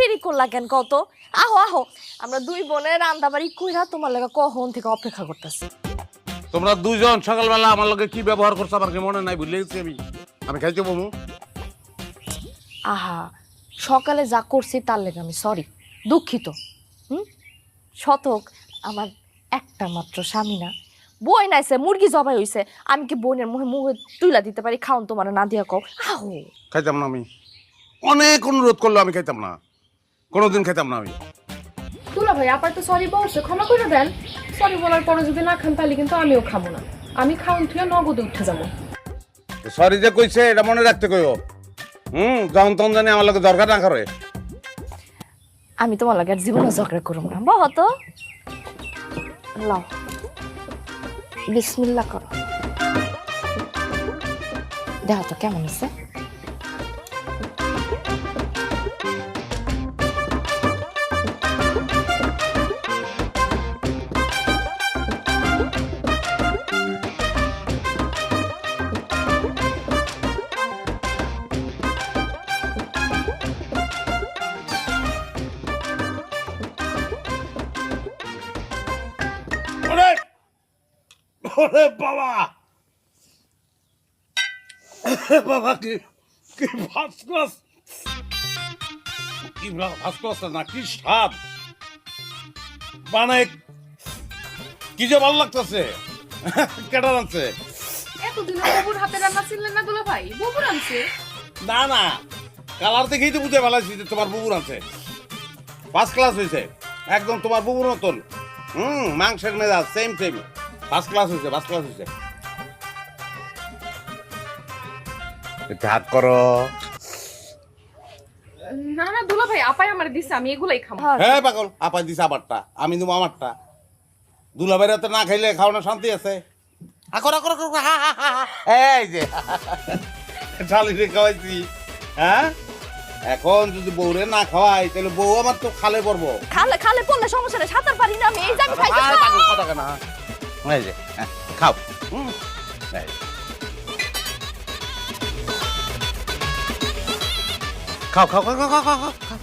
দেরি করলা কেন কত? আহো আহো, আমরা দুই বোনের রান্দাবাড়ি কইরা তোমার লাগা কখন থেকে অপেক্ষা করতেছি। তোমরা দুইজন সকালবেলা আমার লগে কি ব্যবহার করছো আমার কি মনে নাই, ভুলে গেছি আমি। আমি খাইতে বমু। আহা, সকালে যা করছি তার লেগে আমি সরি, দুঃখিত। শতক আমার একটা মাত্র স্বামী না, বই নাইছে, মুরগি জবাই হইছে, আমি কি বোনের মুখে মুখে তুইলা দিতে পারি খাওন তোমার না দিয়া কও? আহো। খাইতাম না আমি, অনেক অনুরোধ করলো আমি খাইতাম না, কোনোদিন খাইতাম না আমি। দুলা ভাই আপার তো সরি বলছে, ক্ষমা করে দেন। সরি বলার পরে যদি না খান তাহলে কিন্তু আমিও খাবো না। আমি খাওন থেকে নগদে উঠে যাবো। সরি যে কইছে এটা মনে রাখতে কইও। যখন তখন জানি আমার লগে দরকার না করে। আমি তোমার লাগে আর জীবনে ঝগড়া করব না, বহুত লাও, বিসমিল্লাহ করো। দেখো তো কেমন হয়েছে। ওরে ওরে বাবা, বাবা কি কি ফার্স্ট ক্লাস, কি ফার্স্ট ক্লাস না, কি স্বাদ বানায়, কি যে ভালো লাগতেছে। কেটা রাখছে? এতদিন বাবুর হাতে রান্না ছিলেন না দুলা ভাই? বাবুর আনছে? না না, কালার দেখেই তো বুঝে ফেলাইছি যে তোমার বুবুর আছে। ফার্স্ট ক্লাস হয়েছে একদম তোমার বুবুর মতন। মাংসের মেজাজ সেম সেম, ফার্স্ট ক্লাস হয়েছে, ফার্স্ট ক্লাস হয়েছে। হাত করো। না না দুলা ভাই, আপাই আমার দিছে, আমি এগুলাই খাবো। হ্যাঁ পাগল, আপা দিছে আমারটা, আমি দেবো আমারটা। দুলাভাইরা তো না খাইলে খাওয়ানোর শান্তি আছে। এই যে শালিরে খাওয়াইছি, হ্যাঁ এখন যদি বউরে না খাওয়াই তাহলে বউ আমার তো খালে পড়বো। খালে খালে পড়লে সমস্যা নেই, সাঁতার পারি না আমি, এই যে আমি খাইতে আরে পাগল কথা কেন? এই যে খাও। এই। খাও খাও খাও খাও খাও খাও খাও।